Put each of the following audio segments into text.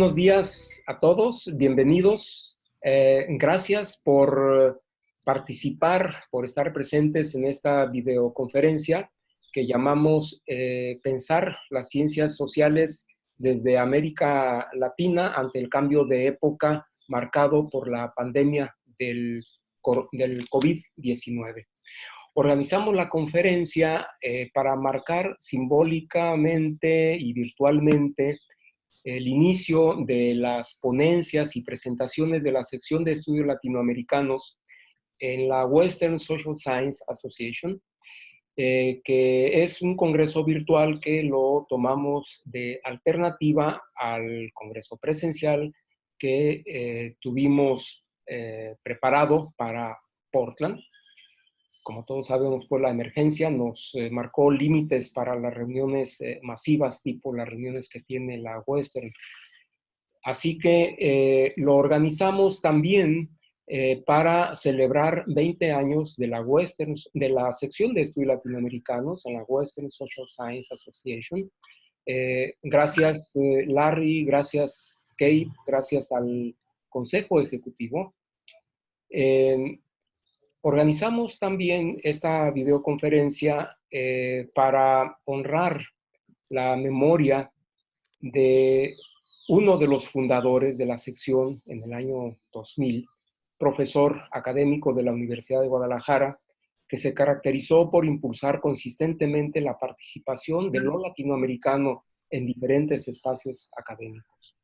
buenos días a todos, bienvenidos. Gracias por participar, por estar presentes en esta videoconferencia que llamamos Pensar las ciencias sociales desde América Latina ante el cambio de época marcado por la pandemia del COVID-19. Organizamos la conferencia para marcar simbólicamente y virtualmente el inicio de las ponencias y presentaciones de la sección de estudios latinoamericanos en la Western Social Science Association, que es un congreso virtual que lo tomamos de alternativa al congreso presencial que tuvimos preparado para Portland. Como todos sabemos, pues la emergencia nos marcó límites para las reuniones masivas, tipo las reuniones que tiene la Western. Así que lo organizamos también para celebrar 20 años de la Western, de la sección de estudios latinoamericanos en la Western Social Science Association. Gracias Larry, gracias Kate, gracias al Consejo Ejecutivo. Organizamos también esta videoconferencia para honrar la memoria de uno de los fundadores de la sección en el año 2000, profesor académico de la Universidad de Guadalajara, que se caracterizó por impulsar consistentemente la participación de lo latinoamericano en diferentes espacios académicos.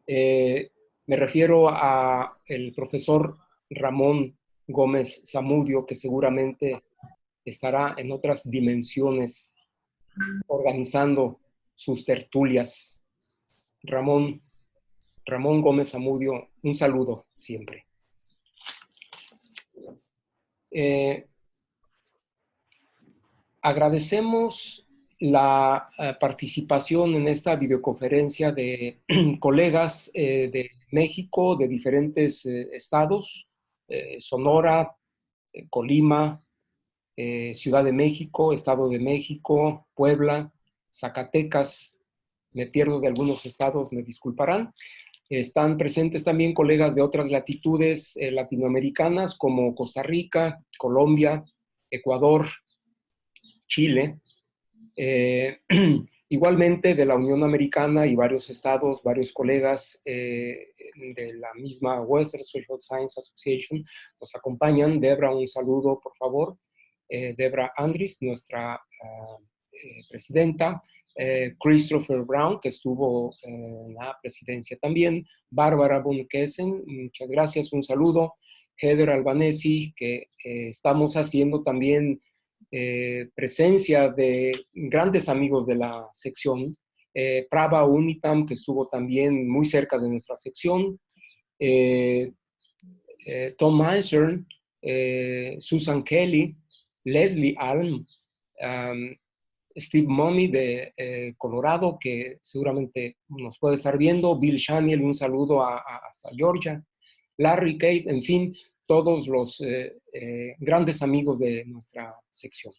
Me refiero a el profesor Ramón Gómez Zamudio, que seguramente estará en otras dimensiones organizando sus tertulias. Ramón Gómez Zamudio, un saludo siempre. Agradecemos la participación en esta videoconferencia de colegas de México, de diferentes estados, Sonora, Colima, Ciudad de México, Estado de México, Puebla, Zacatecas. Me pierdo de algunos estados, me disculparán. Están presentes también colegas de otras latitudes latinoamericanas como Costa Rica, Colombia, Ecuador, Chile. Igualmente de la Unión Americana y varios estados, varios colegas de la misma Western Social Science Association nos acompañan. Debra, un saludo, por favor. Debra Andris, nuestra presidenta. Christopher Brown, que estuvo en la presidencia también. Bárbara von Kessen, muchas gracias, un saludo. Heather Albanesi, que estamos haciendo también presencia de grandes amigos de la sección. Prava Unitam, que estuvo también muy cerca de nuestra sección. Tom Eisern, Susan Kelly, Leslie Alm, Steve Mommy de Colorado, que seguramente nos puede estar viendo, Bill Shaniel, un saludo hasta Georgia, Larry, Kate, en fin, todos los grandes amigos de nuestra sección.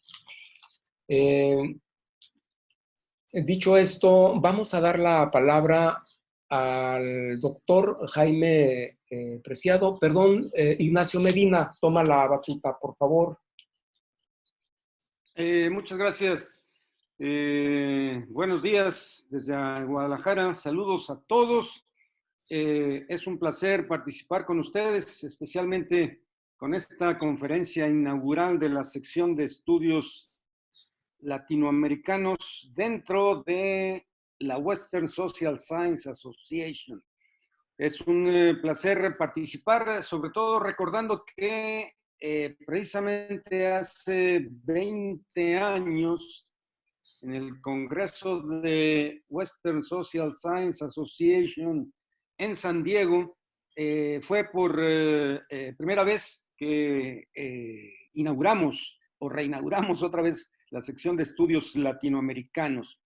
Dicho esto, vamos a dar la palabra al doctor Jaime Preciado. Perdón, Ignacio Medina, toma la batuta, por favor. Muchas gracias. Buenos días desde Guadalajara. Saludos a todos. Es un placer participar con ustedes, especialmente con esta conferencia inaugural de la sección de estudios latinoamericanos dentro de la Western Social Science Association. Es un placer participar, sobre todo recordando que precisamente hace 20 años, en el Congreso de Western Social Science Association en San Diego, fue por primera vez que inauguramos o reinauguramos otra vez la sección de estudios latinoamericanos.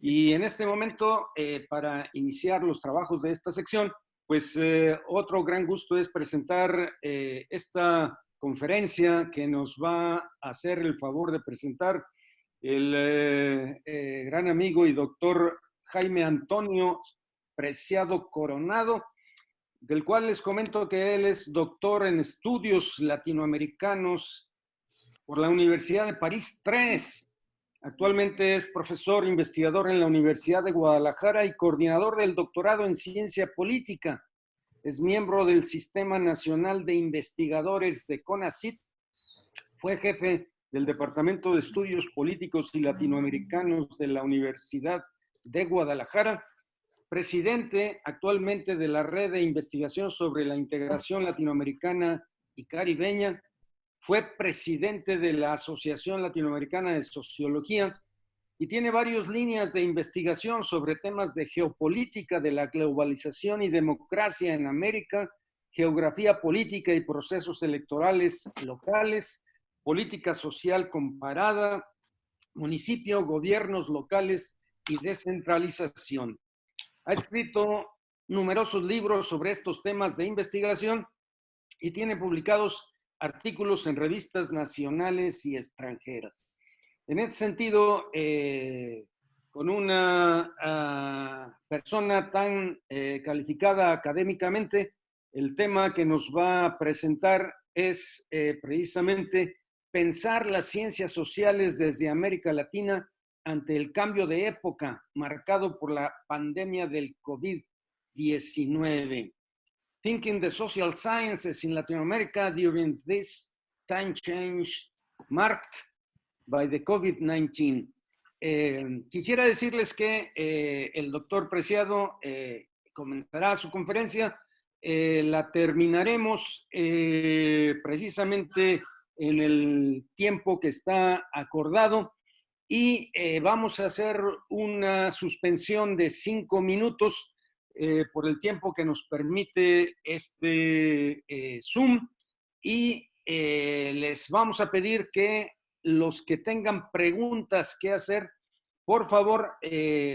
Y en este momento, para iniciar los trabajos de esta sección, pues otro gran gusto es presentar esta conferencia que nos va a hacer el favor de presentar el gran amigo y doctor Jaime Antonio Preciado Coronado, del cual les comento que él es doctor en estudios latinoamericanos por la Universidad de París III. Actualmente es profesor investigador en la Universidad de Guadalajara y coordinador del doctorado en ciencia política. Es miembro del Sistema Nacional de Investigadores de CONACYT. Fue jefe del Departamento de Estudios Políticos y Latinoamericanos de la Universidad de Guadalajara, presidente actualmente de la Red de Investigación sobre la Integración Latinoamericana y Caribeña, fue presidente de la Asociación Latinoamericana de Sociología y tiene varias líneas de investigación sobre temas de geopolítica de la globalización y democracia en América, geografía política y procesos electorales locales, política social comparada, municipio, gobiernos locales y descentralización. Ha escrito numerosos libros sobre estos temas de investigación y tiene publicados artículos en revistas nacionales y extranjeras. En este sentido, con una persona tan calificada académicamente, el tema que nos va a presentar es precisamente pensar las ciencias sociales desde América Latina ante el cambio de época marcado por la pandemia del COVID-19. Thinking the social sciences in Latin America during this time change marked by the COVID-19. Quisiera decirles que el doctor Preciado comenzará su conferencia. La terminaremos precisamente en el tiempo que está acordado y vamos a hacer una suspensión de 5 minutos por el tiempo que nos permite este Zoom y les vamos a pedir que los que tengan preguntas que hacer, por favor,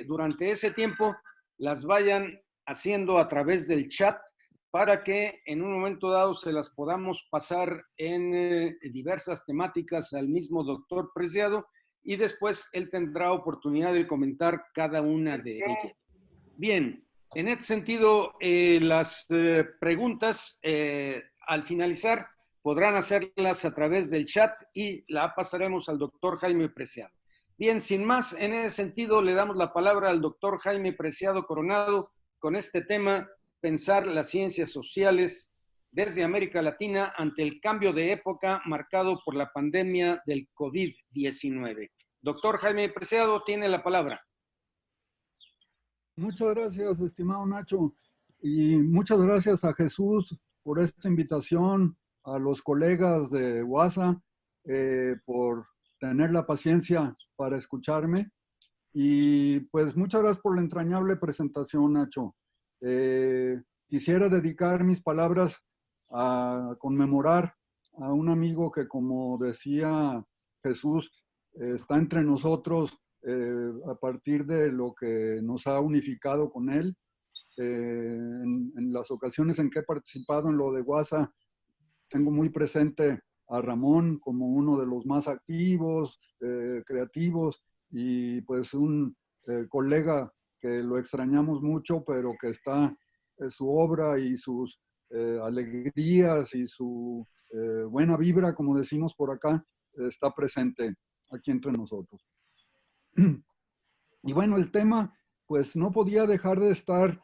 durante ese tiempo las vayan haciendo a través del chat para que en un momento dado se las podamos pasar en diversas temáticas al mismo doctor Preciado y después él tendrá oportunidad de comentar cada una de ellas. Bien, en este sentido, las preguntas al finalizar podrán hacerlas a través del chat y la pasaremos al doctor Jaime Preciado. Bien, sin más, en ese sentido le damos la palabra al doctor Jaime Preciado Coronado con este tema, pensar las ciencias sociales desde América Latina ante el cambio de época marcado por la pandemia del COVID-19. Doctor Jaime Preciado, tiene la palabra. Muchas gracias, estimado Nacho, y muchas gracias a Jesús por esta invitación, a los colegas de WASA por tener la paciencia para escucharme, y pues muchas gracias por la entrañable presentación, Nacho. Quisiera dedicar mis palabras a conmemorar a un amigo que, como decía Jesús, está entre nosotros a partir de lo que nos ha unificado con él. En las ocasiones en que he participado en lo de WASA, tengo muy presente a Ramón como uno de los más activos, creativos, y pues un colega que lo extrañamos mucho, pero que está su obra y sus alegrías y su buena vibra, como decimos por acá, está presente aquí entre nosotros. Y bueno, el tema pues no podía dejar de estar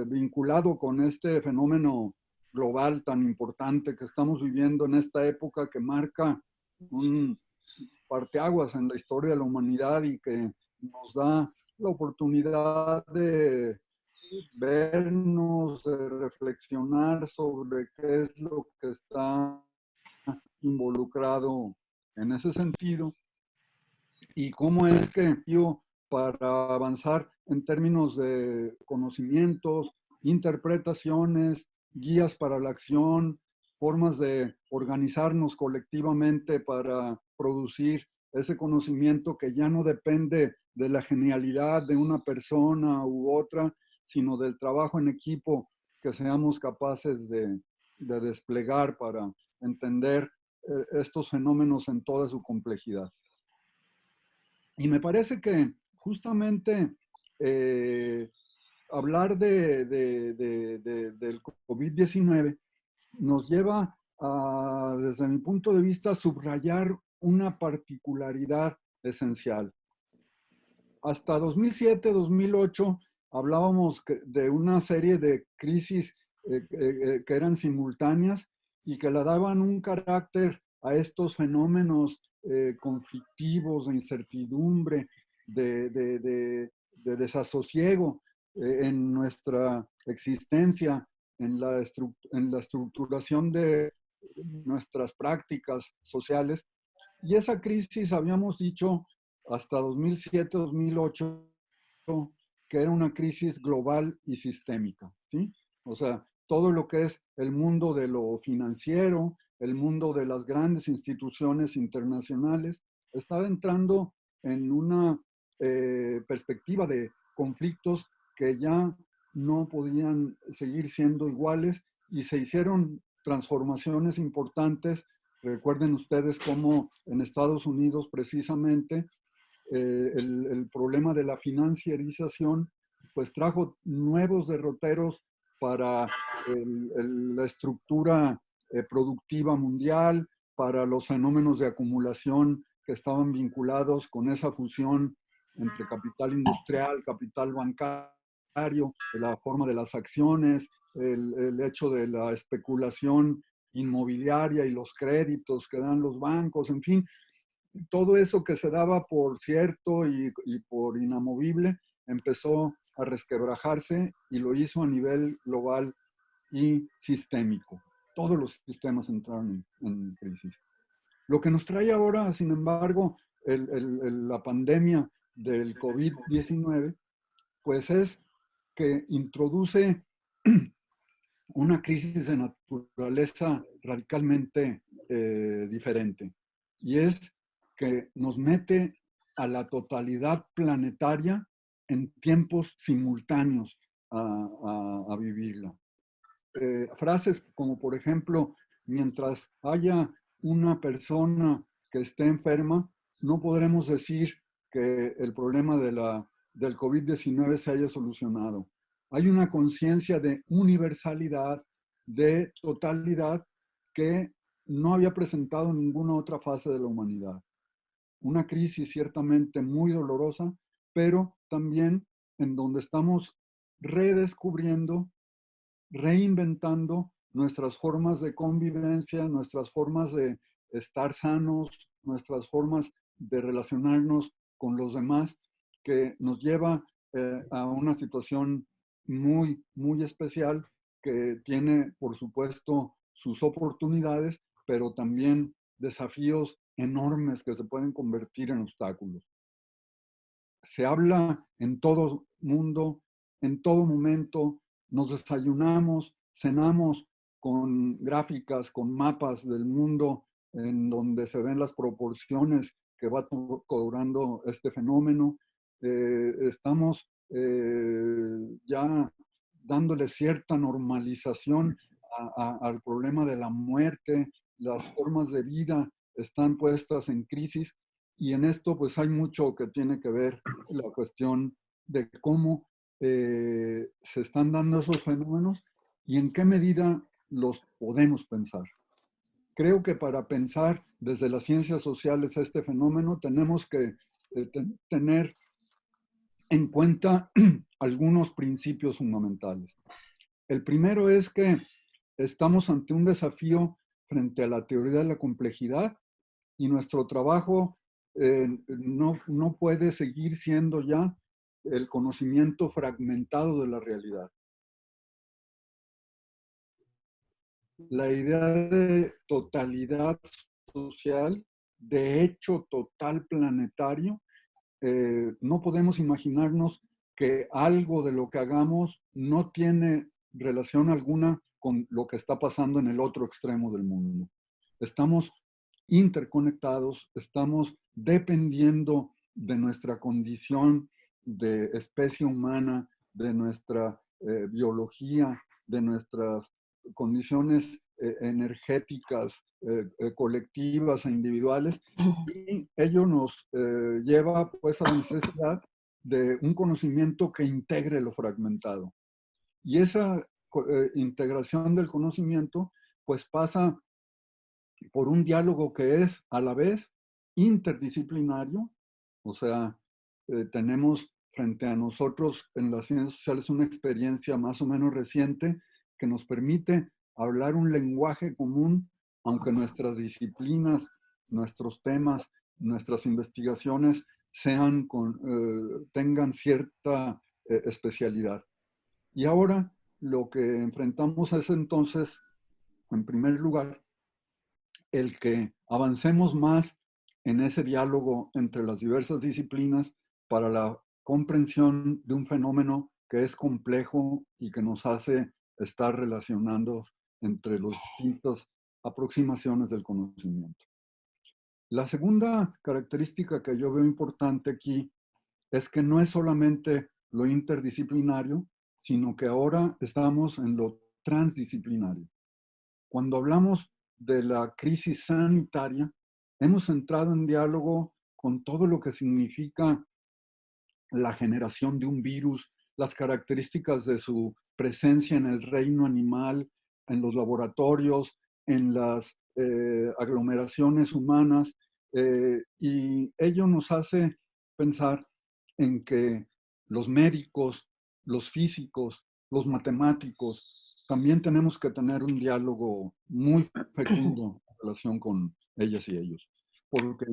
vinculado con este fenómeno global tan importante que estamos viviendo en esta época, que marca un parteaguas en la historia de la humanidad y que nos da la oportunidad de vernos, de reflexionar sobre qué es lo que está involucrado en ese sentido y cómo es que para avanzar en términos de conocimientos, interpretaciones, guías para la acción, formas de organizarnos colectivamente para producir ese conocimiento que ya no depende de la genialidad de una persona u otra, sino del trabajo en equipo que seamos capaces de desplegar para entender estos fenómenos en toda su complejidad. Y me parece que justamente hablar del COVID-19 nos lleva a, desde mi punto de vista, subrayar una particularidad esencial. Hasta 2007-2008 hablábamos de una serie de crisis que eran simultáneas y que le daban un carácter a estos fenómenos conflictivos, de incertidumbre, de desasosiego en nuestra existencia, en la estructuración de nuestras prácticas sociales. Y esa crisis, habíamos dicho, hasta 2007-2008, que era una crisis global y sistémica, ¿sí? O sea, todo lo que es el mundo de lo financiero, el mundo de las grandes instituciones internacionales, estaba entrando en una perspectiva de conflictos que ya no podían seguir siendo iguales y se hicieron transformaciones importantes. Recuerden ustedes cómo en Estados Unidos precisamente el problema de la financiarización pues trajo nuevos derroteros para la estructura productiva mundial, para los fenómenos de acumulación que estaban vinculados con esa fusión entre capital industrial, capital bancario, la forma de las acciones, el hecho de la especulación inmobiliaria y los créditos que dan los bancos, en fin, todo eso que se daba por cierto y por inamovible empezó a resquebrajarse y lo hizo a nivel global y sistémico. Todos los sistemas entraron en crisis. Lo que nos trae ahora, sin embargo, la pandemia del COVID-19, pues es que introduce una crisis de naturaleza radicalmente diferente. Y es que nos mete a la totalidad planetaria en tiempos simultáneos a vivirla. Frases como, por ejemplo, mientras haya una persona que esté enferma, no podremos decir que el problema del COVID-19 se haya solucionado. Hay una conciencia de universalidad, de totalidad, que no había presentado en ninguna otra fase de la humanidad. Una crisis ciertamente muy dolorosa, pero también en donde estamos redescubriendo, reinventando nuestras formas de convivencia, nuestras formas de estar sanos, nuestras formas de relacionarnos con los demás, que nos lleva a una situación muy, muy especial que tiene, por supuesto, sus oportunidades, pero también desafíos enormes que se pueden convertir en obstáculos. Se habla en todo mundo, en todo momento, nos desayunamos, cenamos con gráficas, con mapas del mundo en donde se ven las proporciones que va cobrando este fenómeno. Estamos ya dándole cierta normalización al problema de la muerte, las formas de vida están puestas en crisis y en esto pues hay mucho que tiene que ver la cuestión de cómo se están dando esos fenómenos y en qué medida los podemos pensar. Creo que para pensar desde las ciencias sociales este fenómeno tenemos que tener en cuenta algunos principios fundamentales. El primero es que estamos ante un desafío frente a la teoría de la complejidad y nuestro trabajo no puede seguir siendo ya el conocimiento fragmentado de la realidad. La idea de totalidad social, de hecho total planetario, no podemos imaginarnos que algo de lo que hagamos no tiene relación alguna con lo que está pasando en el otro extremo del mundo. Estamos interconectados, estamos dependiendo de nuestra condición de especie humana, de nuestra biología, de nuestras condiciones energéticas, colectivas e individuales, y ello nos lleva pues a la necesidad de un conocimiento que integre lo fragmentado. Y esa integración del conocimiento pues pasa por un diálogo que es a la vez interdisciplinario, o sea, tenemos frente a nosotros en las ciencias sociales una experiencia más o menos reciente que nos permite hablar un lenguaje común, aunque nuestras disciplinas, nuestros temas, nuestras investigaciones tengan cierta especialidad. Y ahora lo que enfrentamos es entonces, en primer lugar, el que avancemos más en ese diálogo entre las diversas disciplinas para la comprensión de un fenómeno que es complejo y que nos hace estar relacionando entre las distintas aproximaciones del conocimiento. La segunda característica que yo veo importante aquí es que no es solamente lo interdisciplinario, sino que ahora estamos en lo transdisciplinario. Cuando hablamos de la crisis sanitaria, hemos entrado en diálogo con todo lo que significa la generación de un virus, las características de su presencia en el reino animal, en los laboratorios, en las aglomeraciones humanas, y ello nos hace pensar en que los médicos, los físicos, los matemáticos, también tenemos que tener un diálogo muy fecundo en relación con ellas y ellos, porque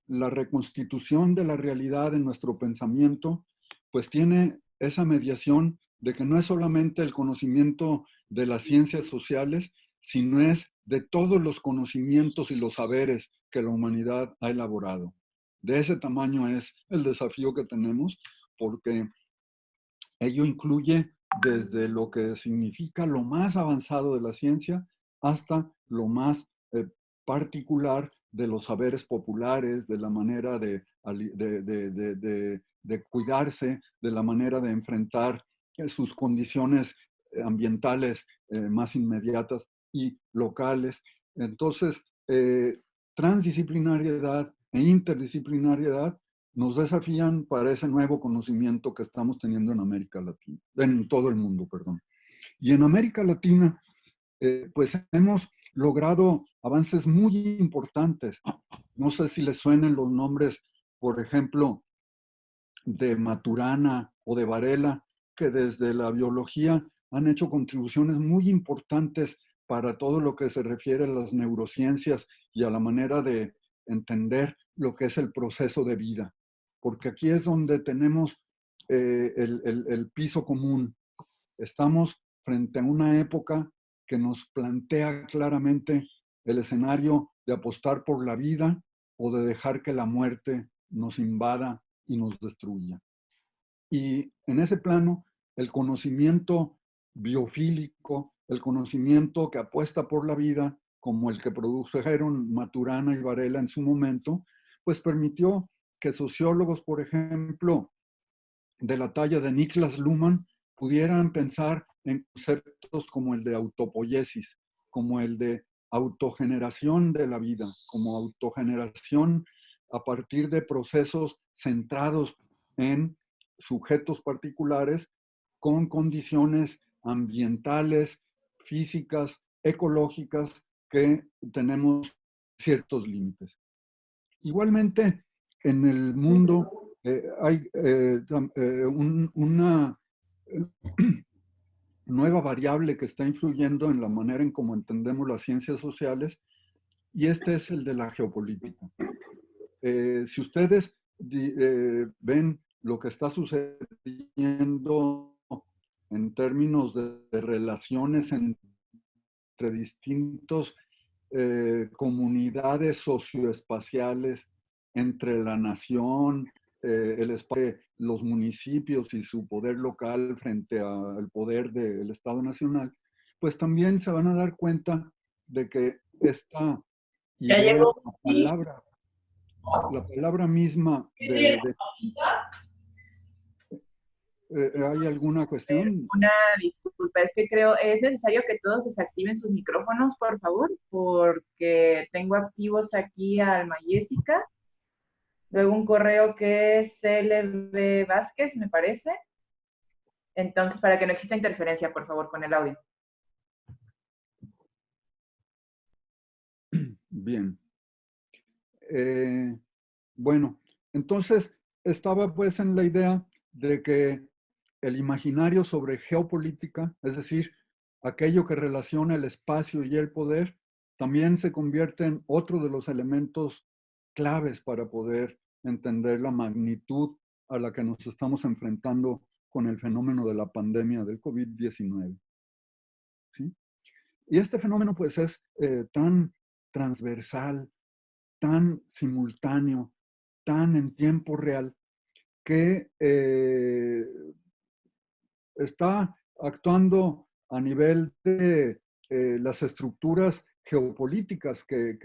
la reconstitución de la realidad en nuestro pensamiento, pues tiene esa mediación de que no es solamente el conocimiento de las ciencias sociales, sino es de todos los conocimientos y los saberes que la humanidad ha elaborado. De ese tamaño es el desafío que tenemos, porque ello incluye desde lo que significa lo más avanzado de la ciencia hasta lo más particular de los saberes populares, de la manera de cuidarse, de la manera de enfrentar sus condiciones ambientales más inmediatas y locales. Entonces, transdisciplinariedad e interdisciplinariedad nos desafían para ese nuevo conocimiento que estamos teniendo en América Latina, en todo el mundo, perdón. Y en América Latina, pues hemos logrado avances muy importantes. No sé si les suenen los nombres, por ejemplo, de Maturana o de Varela, que desde la biología han hecho contribuciones muy importantes para todo lo que se refiere a las neurociencias y a la manera de entender lo que es el proceso de vida. Porque aquí es donde tenemos el piso común. Estamos frente a una época que nos plantea claramente el escenario de apostar por la vida o de dejar que la muerte nos invada y nos destruya. Y en ese plano, el conocimiento biofílico, el conocimiento que apuesta por la vida, como el que produjeron Maturana y Varela en su momento, pues permitió que sociólogos, por ejemplo, de la talla de Niklas Luhmann, pudieran pensar en conceptos como el de autopoiesis, como el de autogeneración de la vida, como autogeneración a partir de procesos centrados en sujetos particulares con condiciones ambientales, físicas, ecológicas, que tenemos ciertos límites. Igualmente, en el mundo hay una nueva variable que está influyendo en la manera en cómo entendemos las ciencias sociales, y este es el de la geopolítica. Si ustedes ven lo que está sucediendo en términos de relaciones entre distintos comunidades socioespaciales, entre la nación, el espacio, los municipios y su poder local frente al poder del Estado Nacional, pues también se van a dar cuenta de que esta idea, la palabra misma ¿hay alguna cuestión? Una disculpa, es que creo, es necesario que todos desactiven sus micrófonos, por favor, porque tengo activos aquí a Alma Jessica, luego un correo que es CLB Vázquez, me parece. Entonces, para que no exista interferencia, por favor, con el audio. Bien. Bueno, entonces estaba pues en la idea de que el imaginario sobre geopolítica, es decir, aquello que relaciona el espacio y el poder, también se convierte en otro de los elementos claves para poder entender la magnitud a la que nos estamos enfrentando con el fenómeno de la pandemia del COVID-19. ¿Sí? Y este fenómeno pues es tan transversal, tan simultáneo, tan en tiempo real, que está actuando a nivel de las estructuras geopolíticas que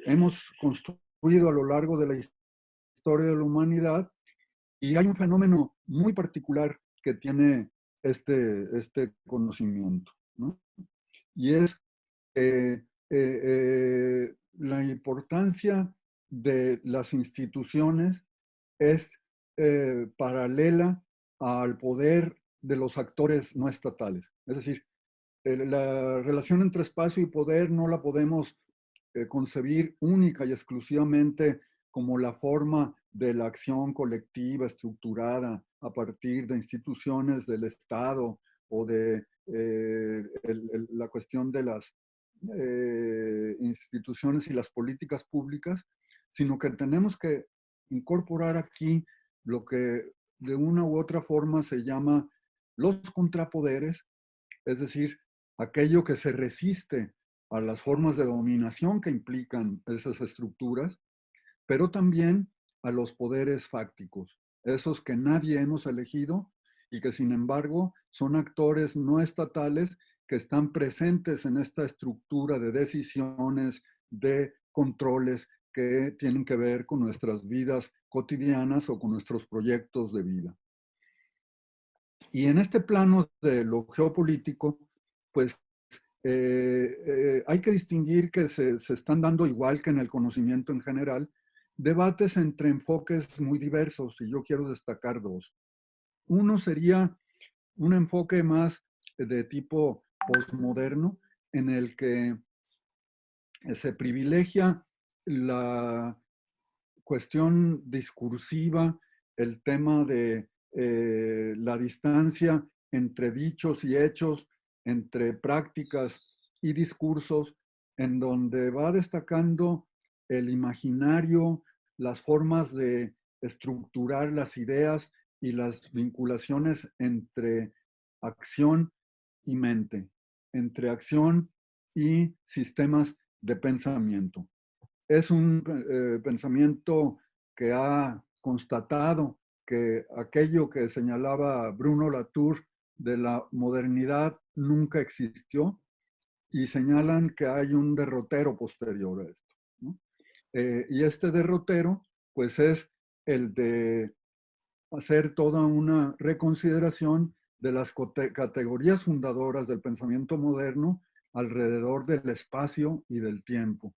hemos construido a lo largo de la historia de la humanidad. Y hay un fenómeno muy particular que tiene este conocimiento, ¿no? Y es la importancia de las instituciones es paralela al poder de los actores no estatales. Es decir, la relación entre espacio y poder no la podemos concebir única y exclusivamente como la forma de la acción colectiva estructurada a partir de instituciones del Estado o de la cuestión de las instituciones y las políticas públicas, sino que tenemos que incorporar aquí lo que de una u otra forma se llama los contrapoderes, es decir, aquello que se resiste a las formas de dominación que implican esas estructuras, pero también a los poderes fácticos, esos que nadie hemos elegido y que sin embargo son actores no estatales que están presentes en esta estructura de decisiones, de controles que tienen que ver con nuestras vidas cotidianas o con nuestros proyectos de vida. Y en este plano de lo geopolítico, pues hay que distinguir que se están dando, igual que en el conocimiento en general, debates entre enfoques muy diversos, y yo quiero destacar dos. Uno sería un enfoque más de tipo postmoderno, en el que se privilegia la cuestión discursiva, el tema de la distancia entre dichos y hechos, entre prácticas y discursos, en donde va destacando el imaginario, las formas de estructurar las ideas y las vinculaciones entre acción y mente, entre acción y sistemas de pensamiento. Es un pensamiento que ha constatado que aquello que señalaba Bruno Latour de la modernidad nunca existió, y señalan que hay un derrotero posterior a esto, ¿no? Y este derrotero pues es el de hacer toda una reconsideración de las categorías fundadoras del pensamiento moderno alrededor del espacio y del tiempo,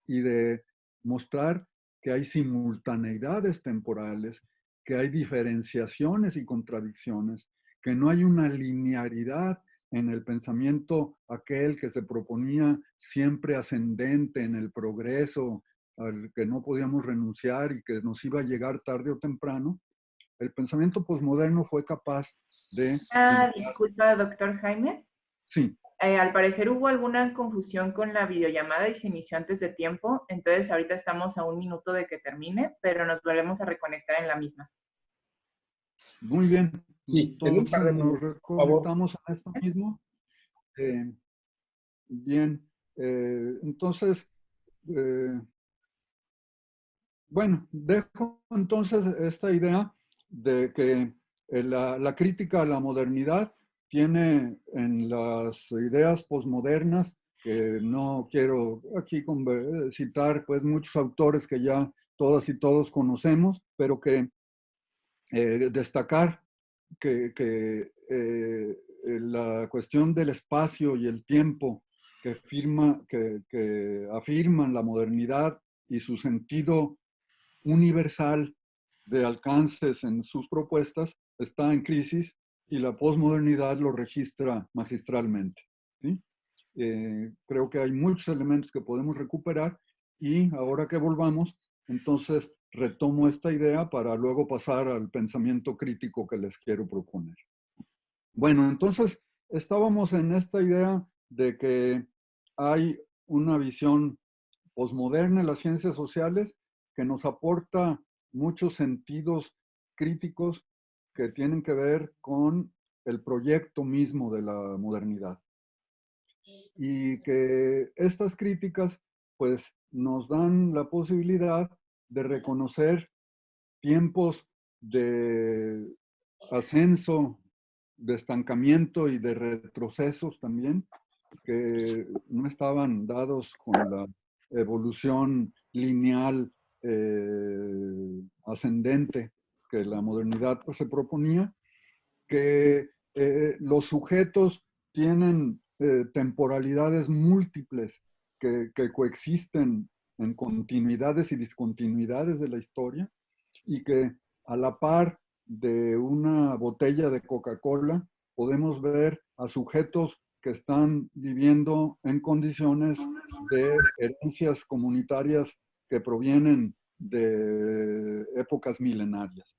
y de mostrar que hay simultaneidades temporales, que hay diferenciaciones y contradicciones, que no hay una linearidad en el pensamiento aquel que se proponía siempre ascendente en el progreso, al que no podíamos renunciar y que nos iba a llegar tarde o temprano. El pensamiento posmoderno fue capaz de... Disculpa, doctor Jaime. Sí. Al parecer hubo alguna confusión con la videollamada y se inició antes de tiempo, entonces ahorita estamos a 1 minuto de que termine, pero nos volvemos a reconectar en la misma. Muy bien. Sí, en un par Entonces de nos minutos, por favor. reconectamos a esto mismo. Bien. Entonces, bueno, dejo entonces esta idea de que la crítica a la modernidad tiene en las ideas posmodernas, que no quiero aquí citar pues muchos autores que ya todas y todos conocemos, pero que destacar que la cuestión del espacio y el tiempo que afirman la modernidad y su sentido universal de alcances en sus propuestas está en crisis y la posmodernidad lo registra magistralmente, ¿sí? Creo que hay muchos elementos que podemos recuperar y ahora que volvamos, entonces retomo esta idea para luego pasar al pensamiento crítico que les quiero proponer. Bueno, entonces estábamos en esta idea de que hay una visión posmoderna en las ciencias sociales que nos aporta muchos sentidos críticos que tienen que ver con el proyecto mismo de la modernidad. Y que estas críticas pues nos dan la posibilidad de reconocer tiempos de ascenso, de estancamiento y de retrocesos también, que no estaban dados con la evolución lineal ascendente que la modernidad pues, se proponía, que los sujetos tienen temporalidades múltiples que coexisten en continuidades y discontinuidades de la historia y que a la par de una botella de Coca-Cola podemos ver a sujetos que están viviendo en condiciones de herencias comunitarias que provienen de épocas milenarias.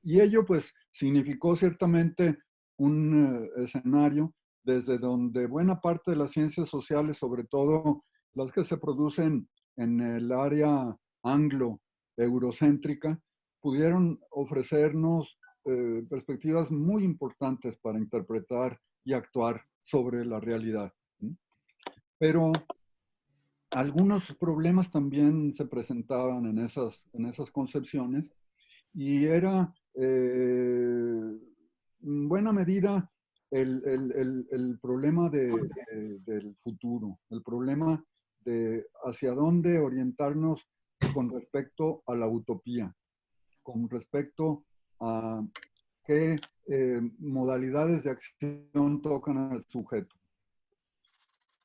Y ello pues significó ciertamente un escenario desde donde buena parte de las ciencias sociales, sobre todo las que se producen en el área anglo-eurocéntrica, pudieron ofrecernos perspectivas muy importantes para interpretar y actuar sobre la realidad. ¿Sí? Pero algunos problemas también se presentaban en esas concepciones y era en buena medida el problema del futuro, el problema de hacia dónde orientarnos con respecto a la utopía, con respecto a qué modalidades de acción tocan al sujeto.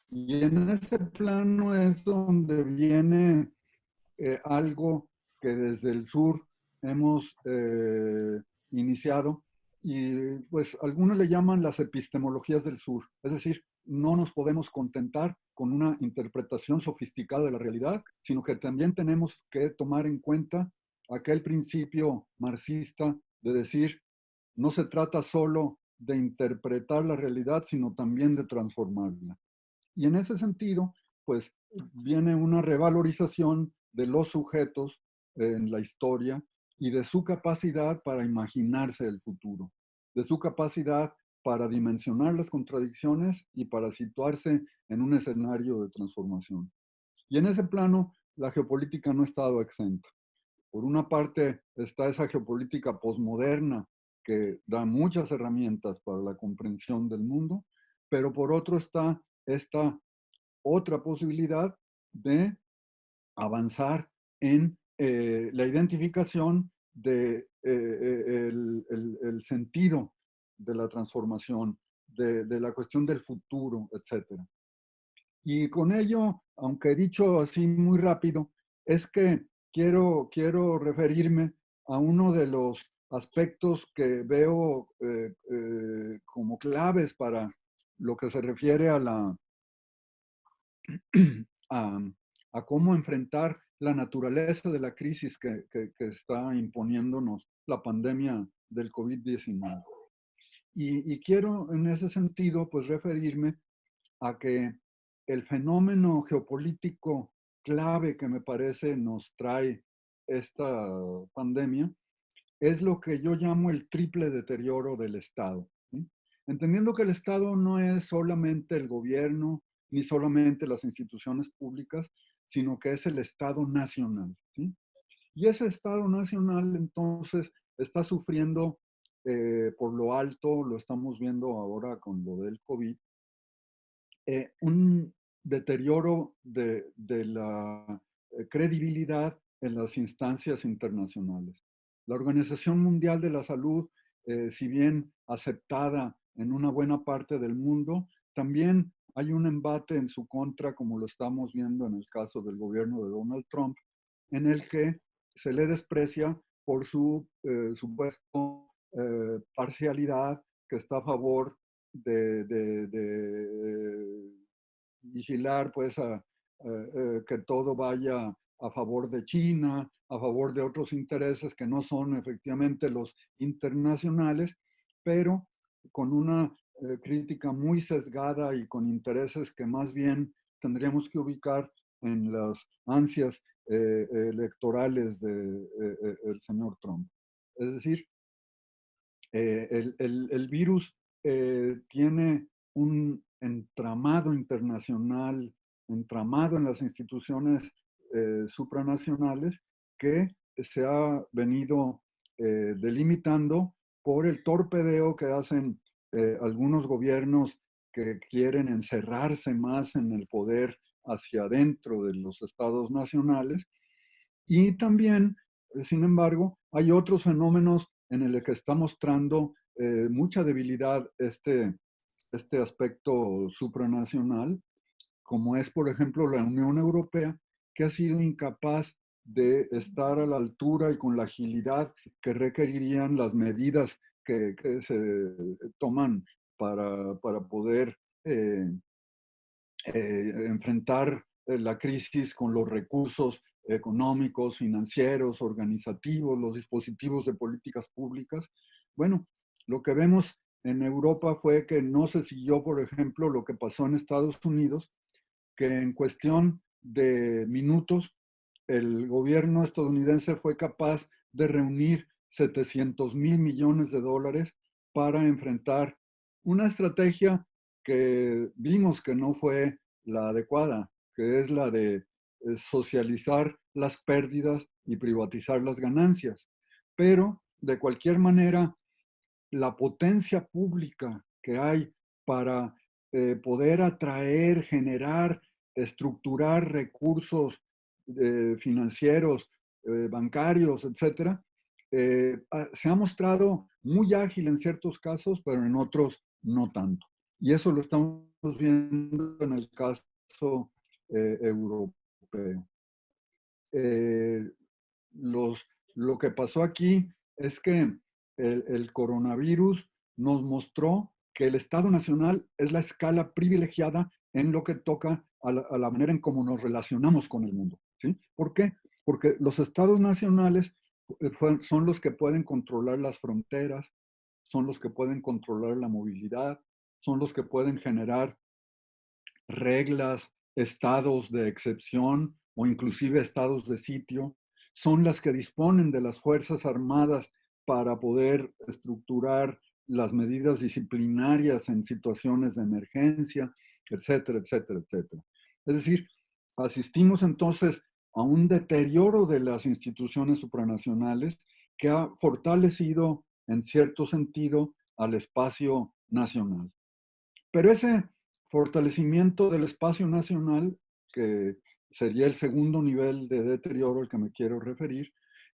Y en ese plano es donde viene algo que desde el sur hemos iniciado y pues algunos le llaman las epistemologías del sur. Es decir, no nos podemos contentar con una interpretación sofisticada de la realidad, sino que también tenemos que tomar en cuenta aquel principio marxista de decir, no se trata solo de interpretar la realidad, sino también de transformarla. Y en ese sentido, pues viene una revalorización de los sujetos en la historia y de su capacidad para imaginarse el futuro, de su capacidad para dimensionar las contradicciones y para situarse en un escenario de transformación. Y en ese plano, la geopolítica no ha estado exenta. Por una parte está esa geopolítica posmoderna que da muchas herramientas para la comprensión del mundo, pero por otro está esta otra posibilidad de avanzar en la identificación de el sentido de la transformación, de la cuestión del futuro, etc. Y con ello, aunque dicho así muy rápido, es que quiero referirme a uno de los aspectos que veo como claves para lo que se refiere a a, a cómo enfrentar la naturaleza de la crisis que está imponiéndonos la pandemia del COVID-19. Y quiero en ese sentido pues referirme a que el fenómeno geopolítico clave que me parece nos trae esta pandemia es lo que yo llamo el triple deterioro del Estado, ¿sí? Entendiendo que el Estado no es solamente el gobierno ni solamente las instituciones públicas, sino que es el Estado nacional, ¿sí? Y ese Estado nacional entonces está sufriendo por lo alto, lo estamos viendo ahora con lo del COVID, un deterioro de la credibilidad en las instancias internacionales. La Organización Mundial de la Salud, si bien aceptada en una buena parte del mundo, también hay un embate en su contra, como lo estamos viendo en el caso del gobierno de Donald Trump, en el que se le desprecia por su supuesto parcialidad, que está a favor de vigilar pues que todo vaya a favor de China, a favor de otros intereses que no son efectivamente los internacionales, pero con una crítica muy sesgada y con intereses que más bien tendríamos que ubicar en las ansias electorales del señor Trump. Es decir, el virus tiene un entramado internacional, entramado en las instituciones supranacionales que se ha venido delimitando por el torpedeo que hacen algunos gobiernos que quieren encerrarse más en el poder hacia adentro de los estados nacionales. Y también, sin embargo, hay otros fenómenos en el que está mostrando mucha debilidad este aspecto supranacional, como es, por ejemplo, la Unión Europea, que ha sido incapaz de estar a la altura y con la agilidad que requerirían las medidas que se toman para poder enfrentar la crisis con los recursos económicos, financieros, organizativos, los dispositivos de políticas públicas. Bueno, lo que vemos en Europa fue que no se siguió, por ejemplo, lo que pasó en Estados Unidos, que en cuestión de minutos el gobierno estadounidense fue capaz de reunir 700,000 millones de dólares para enfrentar una estrategia que vimos que no fue la adecuada, que es la de socializar las pérdidas y privatizar las ganancias. Pero, de cualquier manera, la potencia pública que hay para poder atraer, generar, estructurar recursos financieros, bancarios, etcétera, se ha mostrado muy ágil en ciertos casos, pero en otros no tanto. Y eso lo estamos viendo en el caso europeo. Eh, lo que pasó aquí es que el coronavirus nos mostró que el Estado Nacional es la escala privilegiada en lo que toca a la manera en cómo nos relacionamos con el mundo. ¿Sí? ¿Por qué? Porque los estados nacionales son los que pueden controlar las fronteras, son los que pueden controlar la movilidad, son los que pueden generar reglas, estados de excepción o inclusive estados de sitio, son las que disponen de las Fuerzas Armadas para poder estructurar las medidas disciplinarias en situaciones de emergencia, etcétera, etcétera, etcétera. Es decir, asistimos entonces a un deterioro de las instituciones supranacionales que ha fortalecido en cierto sentido al espacio nacional. Pero ese fortalecimiento del espacio nacional, que sería el segundo nivel de deterioro al que me quiero referir,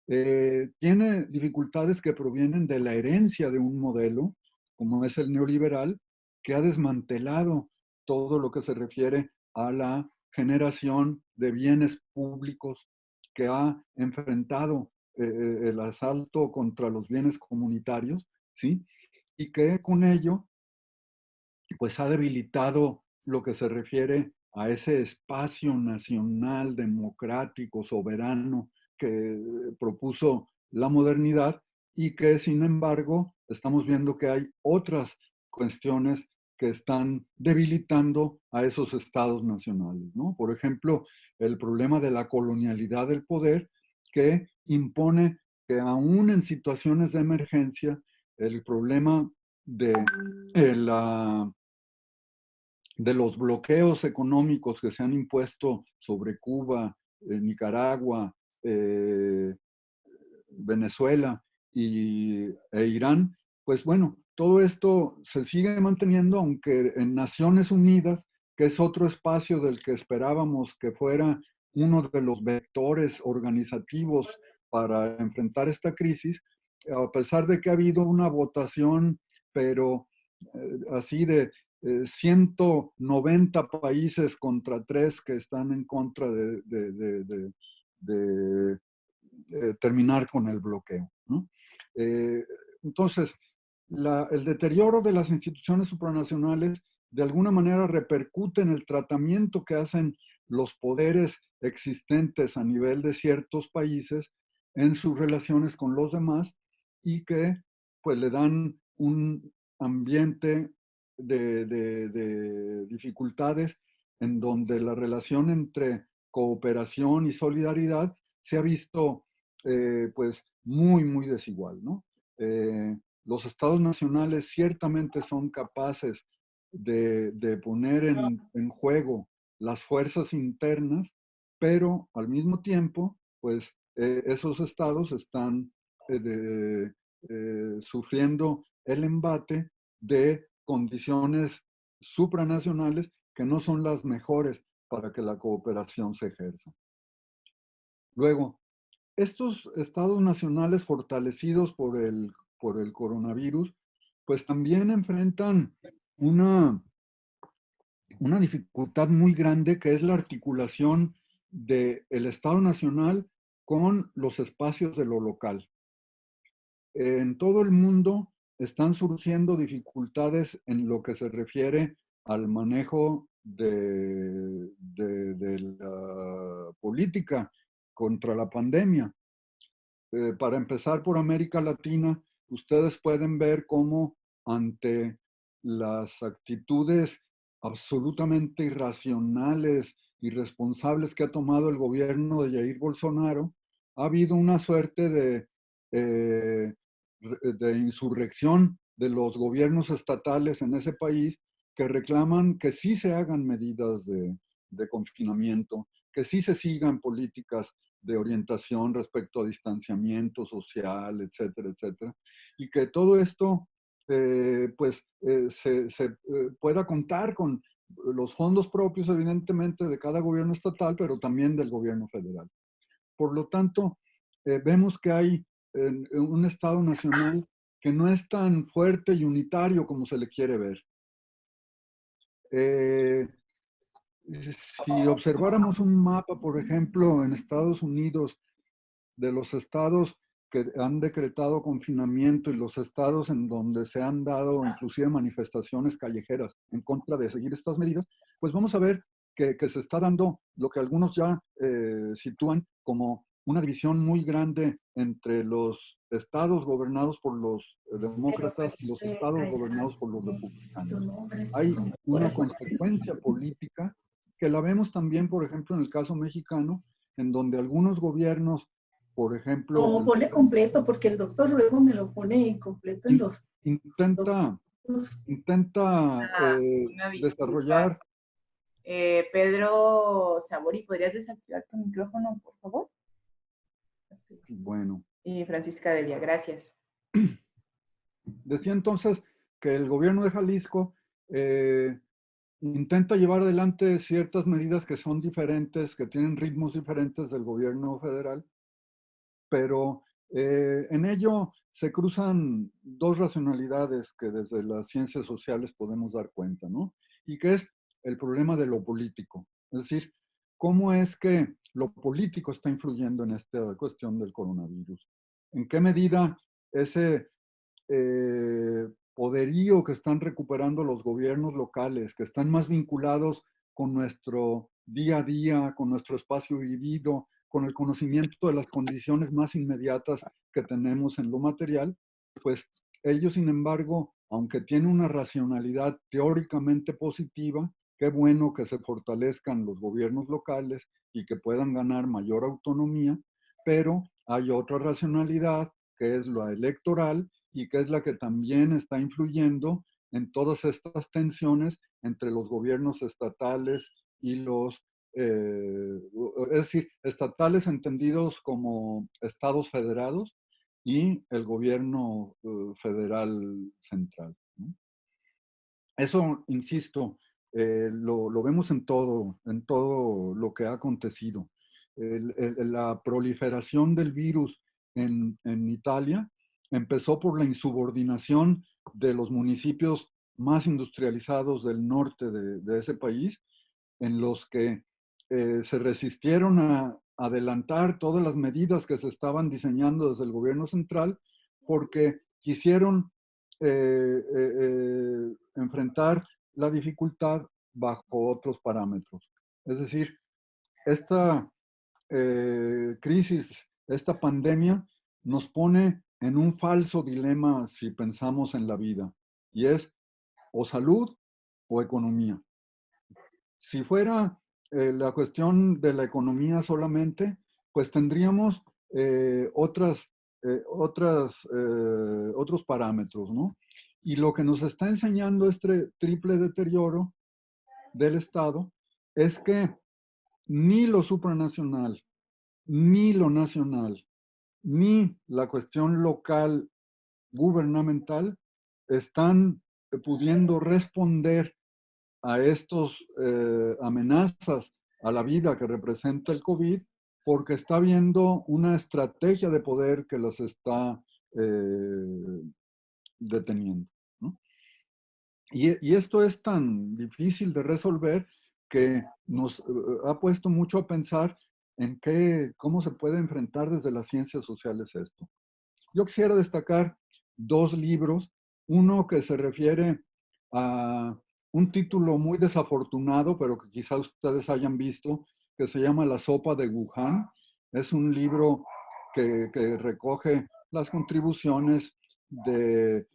tiene dificultades que provienen de la herencia de un modelo, como es el neoliberal, que ha desmantelado todo lo que se refiere a la generación de bienes públicos, que ha enfrentado el asalto contra los bienes comunitarios, ¿sí? Y que con ello pues ha debilitado lo que se refiere a ese espacio nacional, democrático, soberano que propuso la modernidad y que, sin embargo, estamos viendo que hay otras cuestiones que están debilitando a esos estados nacionales, ¿no? Por ejemplo, el problema de la colonialidad del poder, que impone que aún en situaciones de emergencia, el problema de de los bloqueos económicos que se han impuesto sobre Cuba, Nicaragua, Venezuela e Irán, pues bueno, todo esto se sigue manteniendo, aunque en Naciones Unidas, que es otro espacio del que esperábamos que fuera uno de los vectores organizativos para enfrentar esta crisis, a pesar de que ha habido una votación, pero así de 190 países contra 3 que están en contra de terminar con el bloqueo, ¿no? Entonces, el deterioro de las instituciones supranacionales de alguna manera repercute en el tratamiento que hacen los poderes existentes a nivel de ciertos países en sus relaciones con los demás y que pues le dan un ambiente de dificultades en donde la relación entre cooperación y solidaridad se ha visto pues muy desigual, ¿no? Los estados nacionales ciertamente son capaces de poner en juego las fuerzas internas, pero al mismo tiempo, pues esos estados están sufriendo el embate de condiciones supranacionales que no son las mejores para que la cooperación se ejerza. Luego, estos estados nacionales fortalecidos por el coronavirus, pues también enfrentan una dificultad muy grande que es la articulación del Estado Nacional con los espacios de lo local. En todo el mundo están surgiendo dificultades en lo que se refiere al manejo de la política contra la pandemia. Para empezar por América Latina, ustedes pueden ver cómo ante las actitudes absolutamente irracionales, irresponsables que ha tomado el gobierno de Jair Bolsonaro, ha habido una suerte de insurrección de los gobiernos estatales en ese país que reclaman que sí se hagan medidas de confinamiento, que sí se sigan políticas de orientación respecto a distanciamiento social, etcétera, etcétera, y que todo esto se pueda contar con los fondos propios, evidentemente, de cada gobierno estatal, pero también del gobierno federal. Por lo tanto, vemos que hay un Estado nacional que no es tan fuerte y unitario como se le quiere ver. Si observáramos un mapa, por ejemplo, en Estados Unidos, de los estados que han decretado confinamiento y los estados en donde se han dado inclusive manifestaciones callejeras en contra de seguir estas medidas, pues vamos a ver que se está dando lo que algunos ya sitúan como una división muy grande entre los estados gobernados por los demócratas y los estados gobernados por los republicanos. Hay una consecuencia política que la vemos también, por ejemplo, en el caso mexicano, en donde algunos gobiernos, por ejemplo... No, ponle completo, porque el doctor luego me lo pone incompleto en los... Intenta desarrollar... Pedro Sabori, ¿podrías desactivar tu micrófono, por favor? Bueno. Y Francisca Delia, gracias. Decía entonces que el gobierno de Jalisco intenta llevar adelante ciertas medidas que son diferentes, que tienen ritmos diferentes del gobierno federal, pero en ello se cruzan dos racionalidades que desde las ciencias sociales podemos dar cuenta, ¿no? Y que es el problema de lo político. Es decir, ¿cómo es que lo político está influyendo en esta cuestión del coronavirus? ¿En qué medida ese poderío que están recuperando los gobiernos locales, que están más vinculados con nuestro día a día, con nuestro espacio vivido, con el conocimiento de las condiciones más inmediatas que tenemos en lo material, pues ellos, sin embargo, aunque tienen una racionalidad teóricamente positiva, qué bueno que se fortalezcan los gobiernos locales y que puedan ganar mayor autonomía, pero hay otra racionalidad que es la electoral y que es la que también está influyendo en todas estas tensiones entre los gobiernos estatales y los, es decir, estatales entendidos como estados federados y el gobierno federal central, ¿no? Eso, insisto, lo vemos en todo lo que ha acontecido. La proliferación del virus en Italia empezó por la insubordinación de los municipios más industrializados del norte de ese país, en los que se resistieron a adelantar todas las medidas que se estaban diseñando desde el gobierno central, porque quisieron enfrentar la dificultad bajo otros parámetros. Es decir, esta crisis, esta pandemia, nos pone en un falso dilema si pensamos en la vida, y es o salud o economía. Si fuera la cuestión de la economía solamente, pues tendríamos otros parámetros, ¿no? Y lo que nos está enseñando este triple deterioro del Estado es que ni lo supranacional, ni lo nacional, ni la cuestión local gubernamental están pudiendo responder a estas amenazas a la vida que representa el COVID, porque está habiendo una estrategia de poder que los está deteniendo, ¿no? Y esto es tan difícil de resolver que nos ha puesto mucho a pensar en cómo se puede enfrentar desde las ciencias sociales esto. Yo quisiera destacar dos libros, uno que se refiere a un título muy desafortunado, pero que quizá ustedes hayan visto, que se llama La sopa de Wuhan. Es un libro que recoge las contribuciones de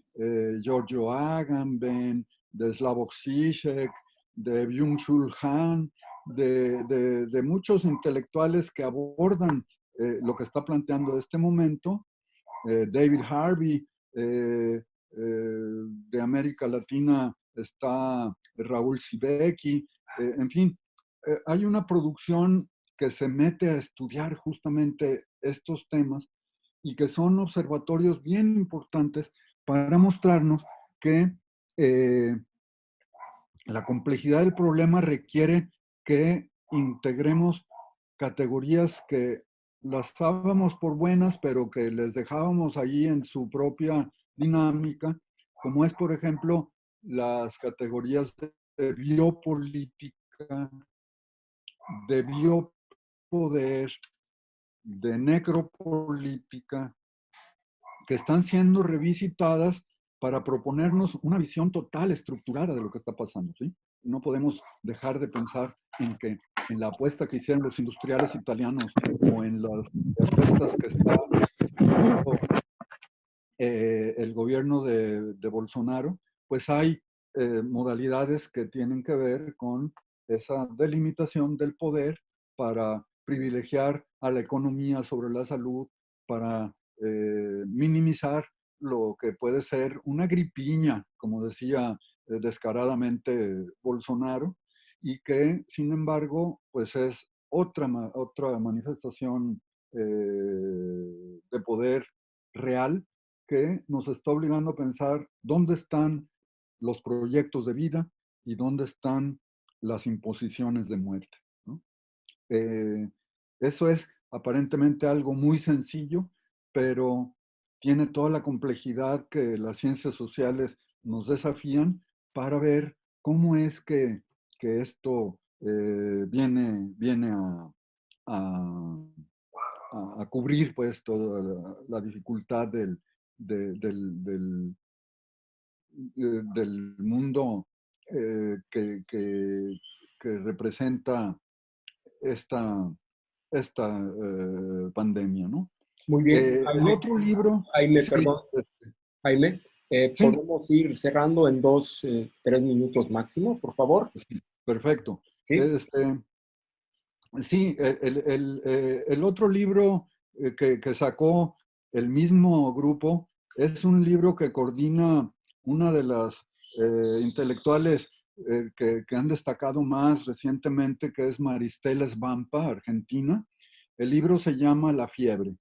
Giorgio Agamben, de Slavoj Žižek, de Byung-Chul Han, de muchos intelectuales que abordan lo que está planteando este momento. David Harvey, de América Latina está Raúl Sibeki, en fin, hay una producción que se mete a estudiar justamente estos temas y que son observatorios bien importantes para mostrarnos que la complejidad del problema requiere que integremos categorías que las dábamos por buenas, pero que les dejábamos allí en su propia dinámica, como es, por ejemplo, las categorías de biopolítica, de biopoder, de necropolítica, que están siendo revisitadas para proponernos una visión total, estructurada de lo que está pasando, ¿sí? No podemos dejar de pensar en que en la apuesta que hicieron los industriales italianos o en las apuestas que está haciendo el gobierno de Bolsonaro, pues hay modalidades que tienen que ver con esa delimitación del poder para privilegiar a la economía sobre la salud, para minimizar lo que puede ser una gripiña, como decía descaradamente Bolsonaro, y que, sin embargo, pues es otra manifestación de poder real que nos está obligando a pensar dónde están los proyectos de vida y dónde están las imposiciones de muerte, ¿no? Eso es aparentemente algo muy sencillo, pero tiene toda la complejidad que las ciencias sociales nos desafían para ver cómo es que esto viene a cubrir pues toda la dificultad del mundo que representa esta pandemia, ¿no? Muy bien, El otro libro... Jaime, Sí, perdón, Jaime, sí, podemos ir cerrando en 3 minutos máximo, por favor. sí, perfecto. ¿Sí? Sí, el otro libro que sacó el mismo grupo es un libro que coordina una de las intelectuales que han destacado más recientemente, que es Maristela Svampa, argentina. El libro se llama La fiebre.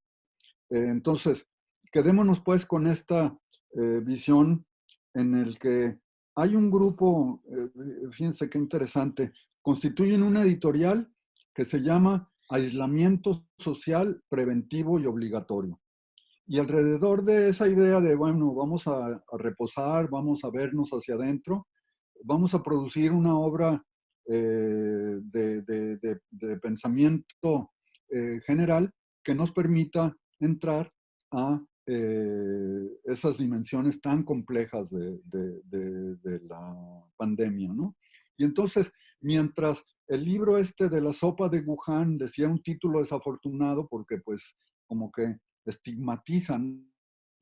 Entonces, quedémonos pues con esta visión en el que hay un grupo, fíjense qué interesante, constituyen una editorial que se llama Aislamiento Social Preventivo y Obligatorio. Y alrededor de esa idea de, bueno, vamos a reposar, vamos a vernos hacia adentro, vamos a producir una obra de pensamiento general que nos permita entrar a esas dimensiones tan complejas de la pandemia, ¿no? Y entonces, mientras el libro este de la sopa de Wuhan decía un título desafortunado porque pues como que estigmatizan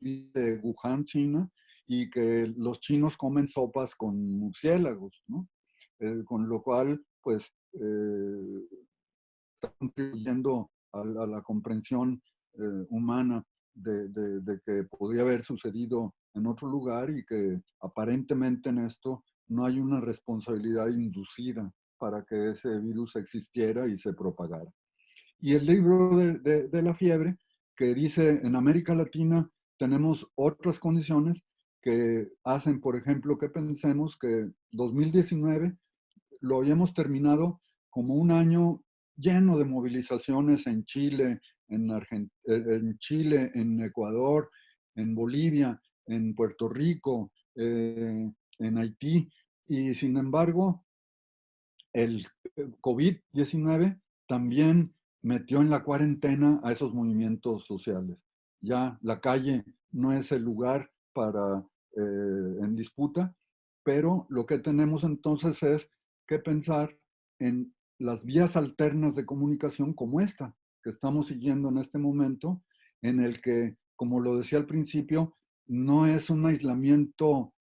de Wuhan, China, y que los chinos comen sopas con murciélagos, ¿no? Con lo cual, pues, está contribuyendo a la comprensión humana de que podría haber sucedido en otro lugar y que aparentemente en esto no hay una responsabilidad inducida para que ese virus existiera y se propagara. Y el libro de la fiebre, que dice en América Latina tenemos otras condiciones que hacen, por ejemplo, que pensemos que 2019 lo habíamos terminado como un año lleno de movilizaciones en Chile, en Chile, en Ecuador, en Bolivia, en Puerto Rico, en Haití. Y sin embargo, el COVID-19 también metió en la cuarentena a esos movimientos sociales. Ya la calle no es el lugar para en disputa, pero lo que tenemos entonces es que pensar en las vías alternas de comunicación como esta que estamos siguiendo en este momento, en el que, como lo decía al principio, no es un aislamiento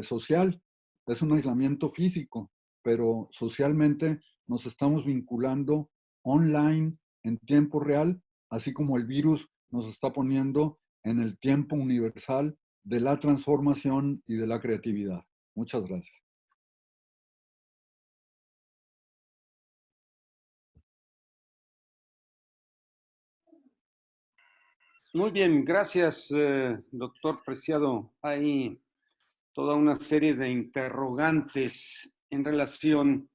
social, es un aislamiento físico, pero socialmente nos estamos vinculando online en tiempo real, así como el virus nos está poniendo en el tiempo universal de la transformación y de la creatividad. Muchas gracias. Muy bien, gracias, doctor Preciado. Hay toda una serie de interrogantes en relación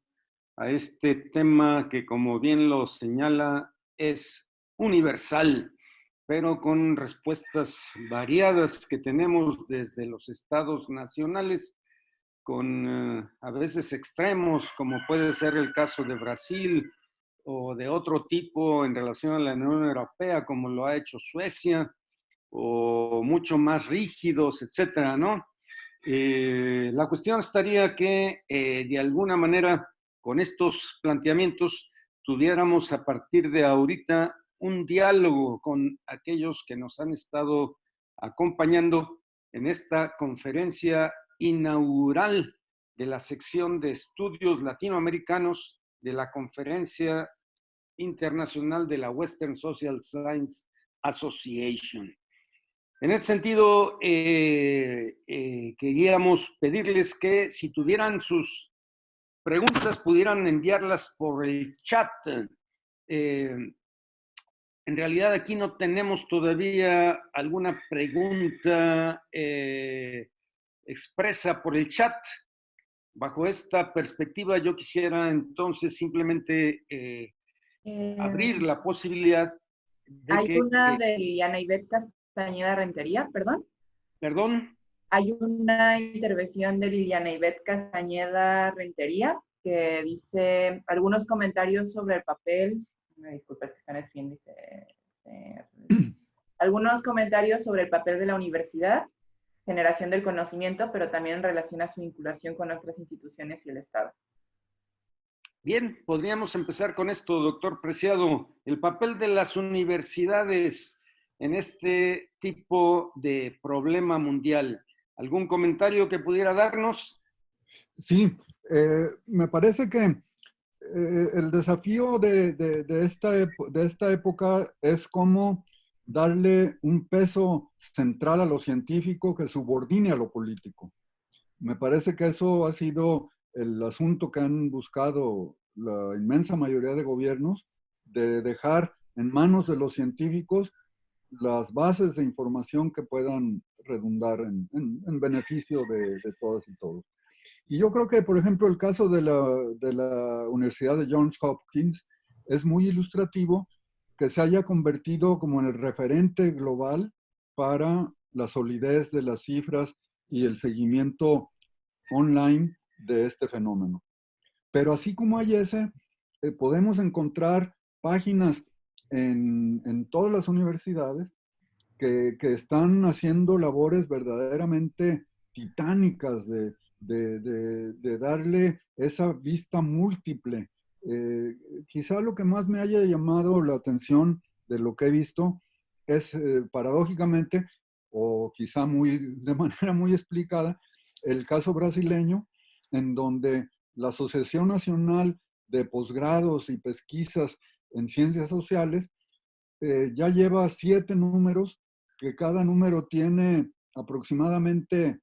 a este tema que, como bien lo señala, es universal, pero con respuestas variadas que tenemos desde los estados nacionales, con a veces extremos, como puede ser el caso de Brasil, o de otro tipo en relación a la Unión Europea, como lo ha hecho Suecia, o mucho más rígidos, etcétera, ¿no? La cuestión estaría que de alguna manera con estos planteamientos tuviéramos a partir de ahorita un diálogo con aquellos que nos han estado acompañando en esta conferencia inaugural de la sección de estudios latinoamericanos de la Conferencia Internacional de la Western Social Science Association. En ese sentido, queríamos pedirles que si tuvieran sus preguntas pudieran enviarlas por el chat. En realidad aquí no tenemos todavía alguna pregunta expresa por el chat. Bajo esta perspectiva yo quisiera entonces simplemente abrir la posibilidad de hay que... una de Liliana Ivette Castañeda Rentería, perdón. ¿Perdón? Hay una intervención de Liliana Ivette Castañeda Rentería que dice algunos comentarios sobre el papel, me disculpa que están escribiendo, algunos comentarios sobre el papel de la universidad, generación del conocimiento, pero también en relación a su vinculación con otras instituciones y el Estado. Bien, podríamos empezar con esto, doctor Preciado. El papel de las universidades en este tipo de problema mundial. ¿Algún comentario que pudiera darnos? Sí, me parece que el desafío de esta época es cómo darle un peso central a lo científico que subordine a lo político. Me parece que eso ha sido el asunto que han buscado la inmensa mayoría de gobiernos, de dejar en manos de los científicos las bases de información que puedan redundar en beneficio de todas y todos. Y yo creo que, por ejemplo, el caso de la Universidad de Johns Hopkins es muy ilustrativo que se haya convertido como en el referente global para la solidez de las cifras y el seguimiento online de este fenómeno. Pero así como hay ese, podemos encontrar páginas en todas las universidades que están haciendo labores verdaderamente titánicas de darle esa vista múltiple. Quizá lo que más me haya llamado la atención de lo que he visto es, paradójicamente, o quizá de manera muy explicada, el caso brasileño, en donde la Asociación Nacional de Posgrados y Pesquisas en Ciencias Sociales ya lleva 7 números, que cada número tiene aproximadamente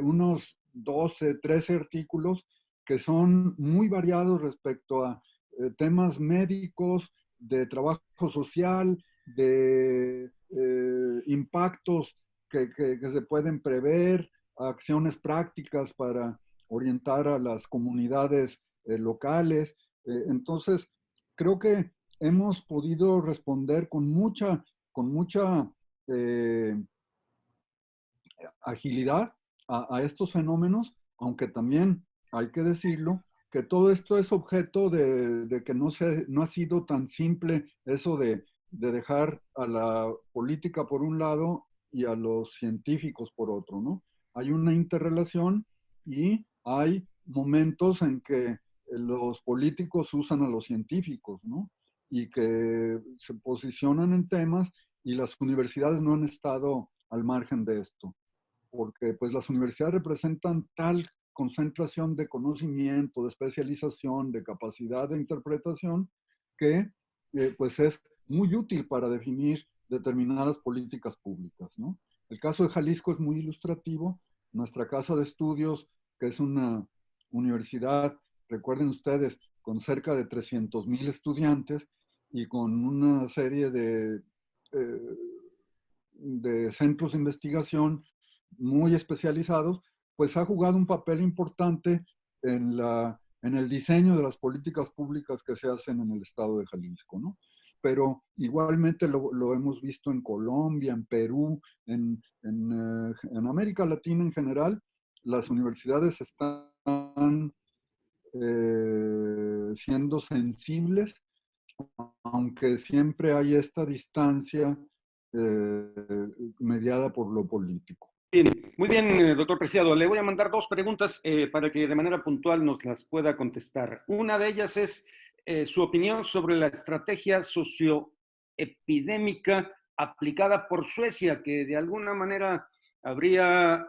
unos 12, 13 artículos que son muy variados respecto a temas médicos, de trabajo social, de impactos que se pueden prever, acciones prácticas para orientar a las comunidades locales. Entonces, creo que hemos podido responder con mucha eh, agilidad a estos fenómenos, aunque también hay que decirlo, que todo esto es objeto de que no ha sido tan simple eso de dejar a la política por un lado y a los científicos por otro, ¿no? Hay una interrelación y hay momentos en que los políticos usan a los científicos, ¿no? Y que se posicionan en temas y las universidades no han estado al margen de esto, porque pues las universidades representan tal concentración de conocimiento, de especialización, de capacidad de interpretación, que pues es muy útil para definir determinadas políticas públicas, ¿no? El caso de Jalisco es muy ilustrativo. Nuestra casa de estudios, que es una universidad, recuerden ustedes, con cerca de 300,000 estudiantes y con una serie de centros de investigación muy especializados, pues ha jugado un papel importante en el diseño de las políticas públicas que se hacen en el estado de Jalisco, ¿no? Pero igualmente lo hemos visto en Colombia, en Perú, en América Latina en general. Las universidades están siendo sensibles, aunque siempre hay esta distancia eh, mediada por lo político. Bien, muy bien, doctor Preciado. Le voy a mandar 2 preguntas para que de manera puntual nos las pueda contestar. Una de ellas es su opinión sobre la estrategia socioepidémica aplicada por Suecia, que de alguna manera habría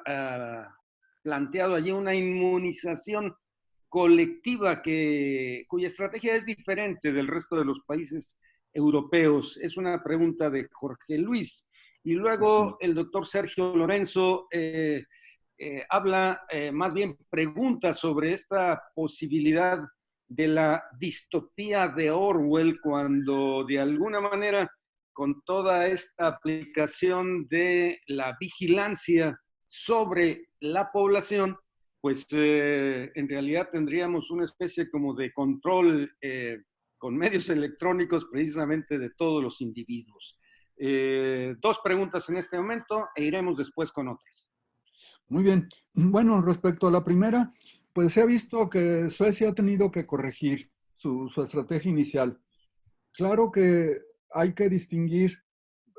planteado allí una inmunización colectiva cuya estrategia es diferente del resto de los países europeos. Es una pregunta de Jorge Luis. Y luego el doctor Sergio Lorenzo habla, más bien pregunta sobre esta posibilidad de la distopía de Orwell, cuando de alguna manera con toda esta aplicación de la vigilancia sobre la población, pues en realidad tendríamos una especie como de control con medios electrónicos precisamente de todos los individuos. 2 preguntas en este momento e iremos después con otras. Muy bien. Bueno, respecto a la primera, pues se ha visto que Suecia ha tenido que corregir su estrategia inicial. Claro que hay que distinguir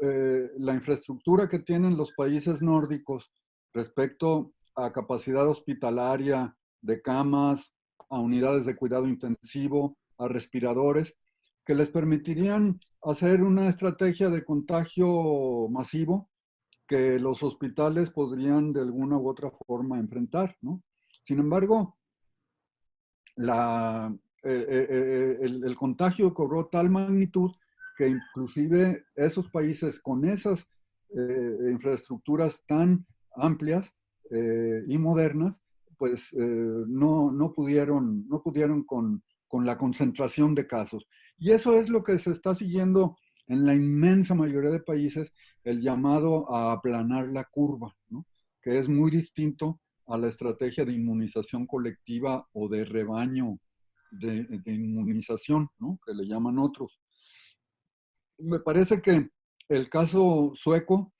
la infraestructura que tienen los países nórdicos respecto a capacidad hospitalaria, de camas, a unidades de cuidado intensivo, a respiradores, que les permitirían hacer una estrategia de contagio masivo que los hospitales podrían de alguna u otra forma enfrentar, ¿no? Sin embargo, el contagio cobró tal magnitud que inclusive esos países con esas infraestructuras tan amplias y modernas, pues no pudieron con la concentración de casos. Y eso es lo que se está siguiendo en la inmensa mayoría de países, el llamado a aplanar la curva, ¿no? Que es muy distinto a la estrategia de inmunización colectiva o de rebaño de inmunización, ¿no? Que le llaman otros. me parece que el caso sueco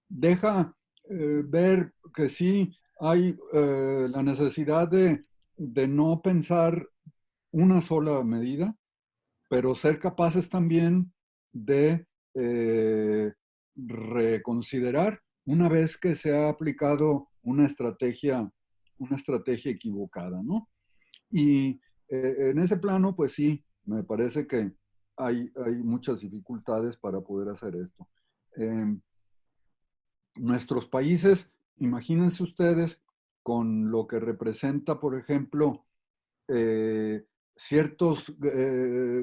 deja ver que sí hay la necesidad de no pensar una sola medida, pero ser capaces también de reconsiderar una vez que se ha aplicado una estrategia equivocada, ¿no? Y en ese plano, pues sí, me parece que hay muchas dificultades para poder hacer esto. Nuestros países, imagínense ustedes, con lo que representa, por ejemplo, ciertas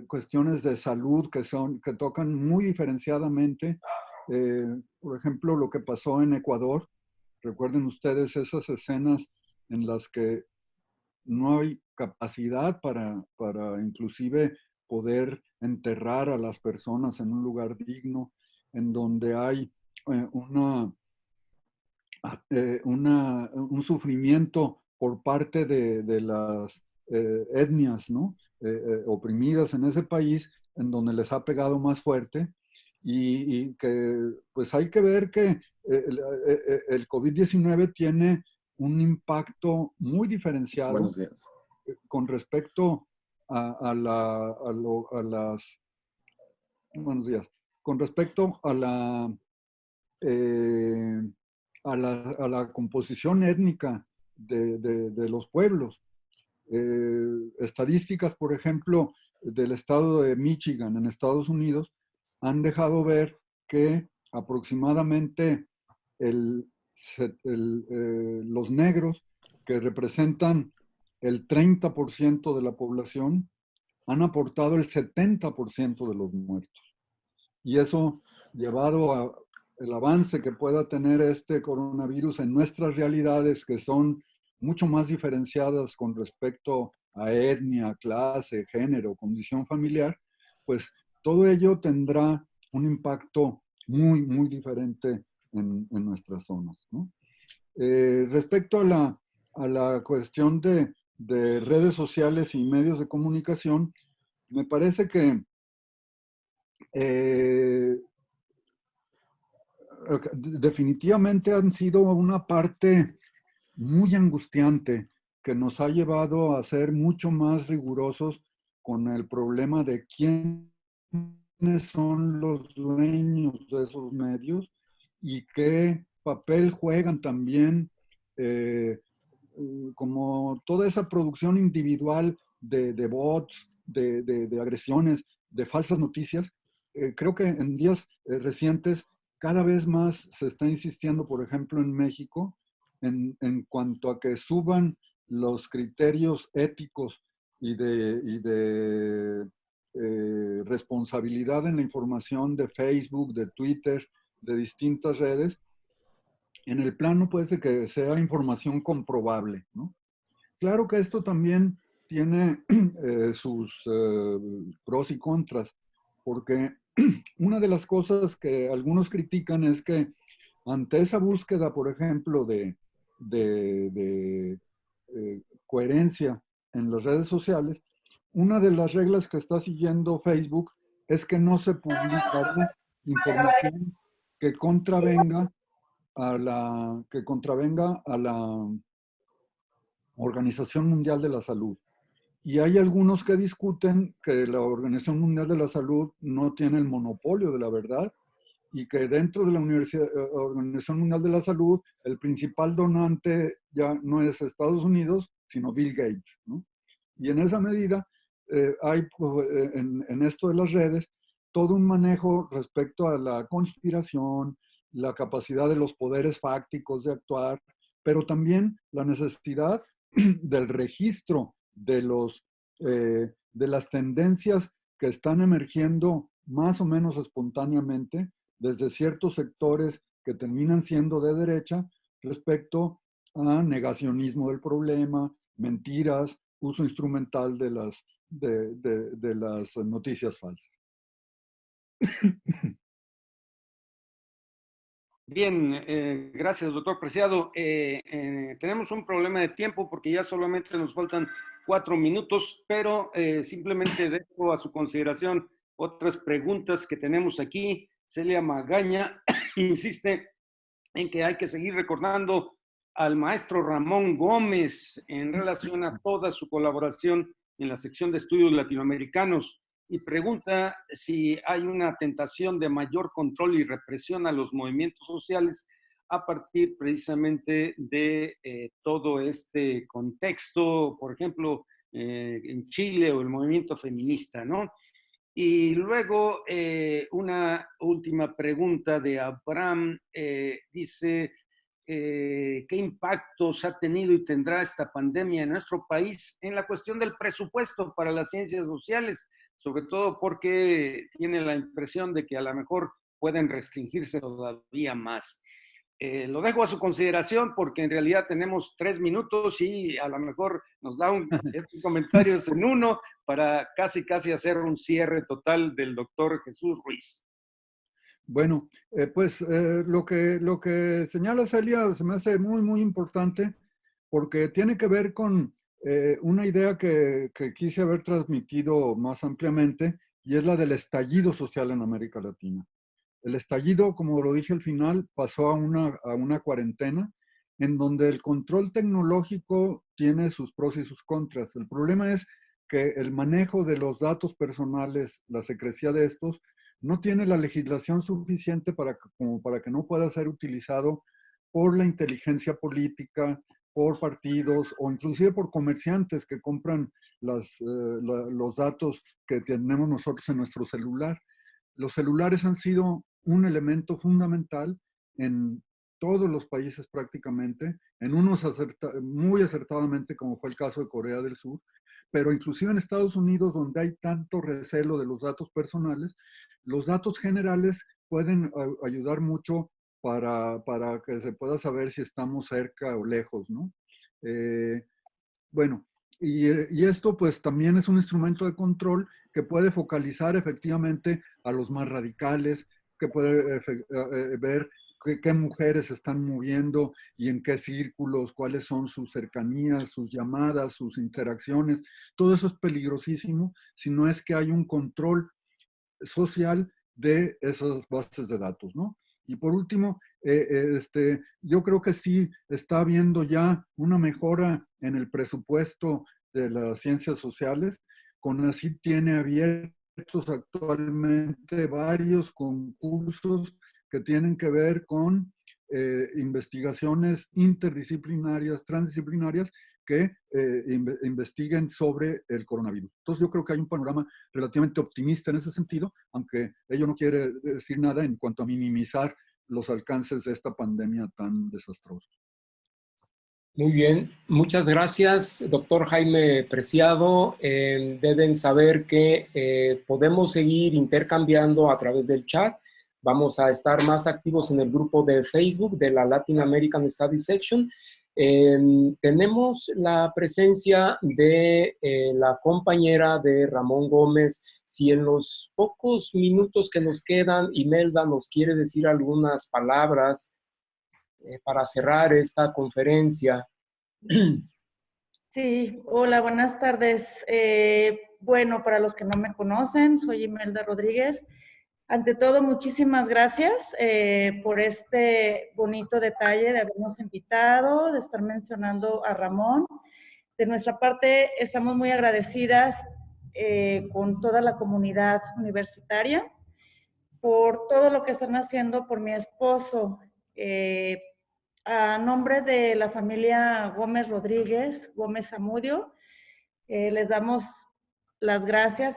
cuestiones de salud que tocan muy diferenciadamente. Por ejemplo, lo que pasó en Ecuador. Recuerden ustedes esas escenas en las que no hay capacidad para inclusive poder enterrar a las personas en un lugar digno, en donde hay un sufrimiento por parte de las etnias, ¿no? Oprimidas en ese país, en donde les ha pegado más fuerte, y que pues hay que ver que el COVID-19 tiene un impacto muy diferenciado. Buenos días. Con respecto a las... Buenos días. Con respecto eh, a la composición étnica de los pueblos. Estadísticas, por ejemplo, del estado de Michigan en Estados Unidos han dejado ver que aproximadamente los negros, que representan el 30% de la población, han aportado el 70% de los muertos. Y eso, llevado a el avance que pueda tener este coronavirus en nuestras realidades, que son mucho más diferenciadas con respecto a etnia, clase, género, condición familiar, pues todo ello tendrá un impacto muy, muy diferente en nuestras zonas, ¿no? Respecto a la cuestión de redes sociales y medios de comunicación, me parece que definitivamente han sido una parte muy angustiante que nos ha llevado a ser mucho más rigurosos con el problema de quiénes son los dueños de esos medios y qué papel juegan también como toda esa producción individual de bots, de agresiones, de falsas noticias. Creo que en días recientes cada vez más se está insistiendo, por ejemplo, en México, en cuanto a que suban los criterios éticos y de responsabilidad en la información de Facebook, de Twitter, de distintas redes, en el plano puede que sea información comprobable, ¿no? Claro que esto también tiene sus pros y contras, porque una de las cosas que algunos critican es que ante esa búsqueda, por ejemplo, de coherencia en las redes sociales, una de las reglas que está siguiendo Facebook es que no se publicará información que contravenga a la Organización Mundial de la Salud. Y hay algunos que discuten que la Organización Mundial de la Salud no tiene el monopolio de la verdad y que dentro de la Organización Mundial de la Salud el principal donante ya no es Estados Unidos, sino Bill Gates, ¿no? Y en esa medida hay en esto de las redes todo un manejo respecto a la conspiración, la capacidad de los poderes fácticos de actuar, pero también la necesidad del registro de las tendencias que están emergiendo más o menos espontáneamente desde ciertos sectores que terminan siendo de derecha respecto a negacionismo del problema, mentiras, uso instrumental de las noticias falsas. Bien, gracias, doctor Preciado. Tenemos un problema de tiempo porque ya solamente nos faltan 4 minutos, pero simplemente dejo a su consideración Otras preguntas que tenemos aquí, Celia Magaña insiste en que hay que seguir recordando al maestro Ramón Gómez en relación a toda su colaboración en la sección de estudios latinoamericanos y pregunta si hay una tentación de mayor control y represión a los movimientos sociales a partir precisamente de todo este contexto, por ejemplo, en Chile o el movimiento feminista, ¿no? Y luego una última pregunta de Abraham, dice, ¿qué impactos ha tenido y tendrá esta pandemia en nuestro país en la cuestión del presupuesto para las ciencias sociales? Sobre todo porque tiene la impresión de que a lo mejor pueden restringirse todavía más. Lo dejo a su consideración porque en realidad tenemos 3 minutos y a lo mejor nos da estos comentarios en uno para casi hacer un cierre total del doctor Jesús Ruiz. Bueno, lo que señala Celia se me hace muy, muy importante porque tiene que ver con una idea que quise haber transmitido más ampliamente y es la del estallido social en América Latina. El estallido, como lo dije al final, pasó a una cuarentena en donde el control tecnológico tiene sus pros y sus contras. El problema es que el manejo de los datos personales, la secrecía de estos, no tiene la legislación suficiente como para que no pueda ser utilizado por la inteligencia política, por partidos o inclusive por comerciantes que compran los datos que tenemos nosotros en nuestro celular. Los celulares han sido un elemento fundamental en todos los países prácticamente, en unos muy acertadamente como fue el caso de Corea del Sur, pero inclusive en Estados Unidos donde hay tanto recelo de los datos personales, los datos generales pueden ayudar mucho para que se pueda saber si estamos cerca o lejos, ¿no? Bueno, y esto pues también es un instrumento de control que puede focalizar efectivamente a los más radicales, que puede ver qué mujeres se están moviendo y en qué círculos, cuáles son sus cercanías, sus llamadas, sus interacciones. Todo eso es peligrosísimo si no es que hay un control social de esas bases de datos, ¿no? Y por último, yo creo que sí está habiendo ya una mejora en el presupuesto de las ciencias sociales. CONACYT tiene abiertos actualmente varios concursos que tienen que ver con investigaciones interdisciplinarias, transdisciplinarias, que investiguen sobre el coronavirus. Entonces yo creo que hay un panorama relativamente optimista en ese sentido, aunque ello no quiere decir nada en cuanto a minimizar los alcances de esta pandemia tan desastrosa. Muy bien, muchas gracias, doctor Jaime Preciado. Deben saber que podemos seguir intercambiando a través del chat. Vamos a estar más activos en el grupo de Facebook de la Latin American Studies Section. Tenemos la presencia de la compañera de Ramón Gómez. Si en los pocos minutos que nos quedan, Imelda nos quiere decir algunas palabras para cerrar esta conferencia. Sí, hola, buenas tardes. Bueno, para los que no me conocen, soy Imelda Rodríguez. Ante todo, muchísimas gracias por este bonito detalle de habernos invitado, de estar mencionando a Ramón. De nuestra parte, estamos muy agradecidas con toda la comunidad universitaria por todo lo que están haciendo por mi esposo. A nombre de la familia Gómez Rodríguez, Gómez Zamudio, les damos las gracias